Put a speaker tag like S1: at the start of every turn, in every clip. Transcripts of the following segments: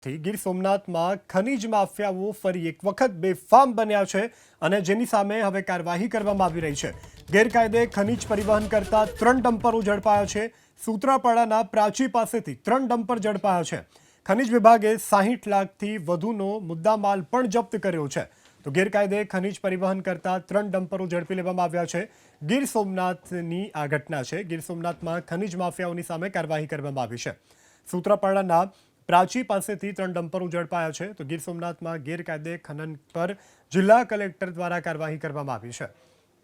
S1: ગીર સોમનાથમાં ખનીજ માફિયાઓ ફરી એક વખત બેફામ બન્યા છે અને જેની સામે હવે કાર્યવાહી કરવામાં આવી રહી છે। ગેરકાયદે ખનીજ પરિવહન કરતા 3 ડમ્પરો ઝડપાયા છે। સૂત્રાપાડાના પ્રાચી પાસેથી 3 ડમ્પર ઝડપાયા છે। ખનીજ વિભાગે 60 લાખથી વધુનો મુદ્દામાલ પણ જપ્ત કર્યો છે। તો ગેરકાયદે ખનીજ પરિવહન કરતા 3 ડમ્પરો ઝડપી લેવામાં આવ્યા છે। ગીર સોમનાથની આ ઘટના છે। ગીર સોમનાથમાં ખનીજ માફિયાઓની સામે કાર્યવાહી કરવામાં આવી છે। સૂત્રાપાડાના પ્રાચી પાસેથી 3 ડમ્પરો ઝડપાયા છે। તો ગીર સોમનાથમાં ગેરકાયદે ખનન પર જિલ્લા કલેક્ટર દ્વારા કાર્યવાહી કરવામાં આવી છે।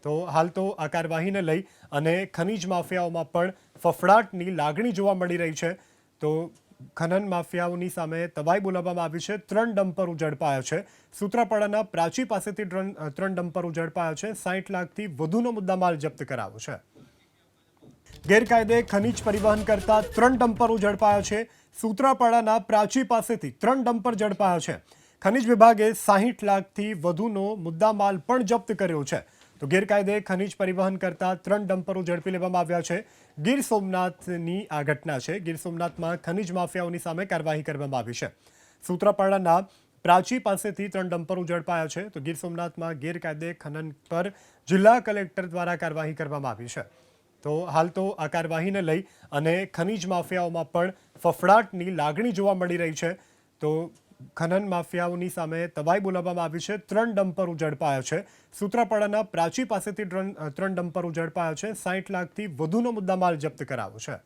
S1: તો હાલ તો આ કાર્યવાહીને લઈ અને ખનીજ માફિયાઓમાં પણ ફફડાટની લાગણી જોવા મળી રહી છે। તો ખનન માફિયાઓની સામે તવાઈ બોલાવવામાં આવી છે। 3 ડમ્પરો ઝડપાયા છે। સૂત્રાપાડાના પ્રાચી પાસેથી 3 ડમ્પરો ઝડપાયા છે। 60 લાખથી વધુનો મુદ્દામાલ જપ્ત કરાયો છે। ગેરકાયદે ખનીજ પરિવહન કરતા 3 ડમ્પરો ઝડપાયા છે। સૂત્રાપાડાના પ્રાચી પાસેથી 3 ડમ્પર ઝડપાયા છે। ખનીજ વિભાગે 60 લાખથી વધુનો મુદ્દામાલ પણ જપ્ત કર્યો છે। તો ગેરકાયદે ખનીજ પરિવહન કરતા 3 ડમ્પરો ઝડપી લેવામાં આવ્યા છે। ગીર સોમનાથની આ ઘટના છે। ગીર સોમનાથમાં ખનીજ માફિયાઓની સામે કાર્યવાહી કરવામાં આવી છે। સૂત્રાપાડાના પ્રાચી પાસેથી 3 ડમ્પરો ઝડપાયા છે। તો ગીર સોમનાથમાં ગેરકાયદે ખનન પર જિલ્લા કલેક્ટર દ્વારા કાર્યવાહી કરવામાં આવી છે। તો હાલ તો આ કાર્યવાહીને લઈ અને ખનીજ માફિયાઓમાં પણ ફફડાટની લાગણી જોવા મળી રહી છે। તો ખનન માફિયાઓની સામે તવાઈ બોલાવવામાં આવી છે। 3 ડમ્પરો ઝડપાયા છે। સૂત્રાપાડાના પ્રાચી પાસેથી 3 ડમ્પરો ઝડપાયા છે। 60 લાખથી વધુનો મુદ્દામાલ જપ્ત કરાયો છે।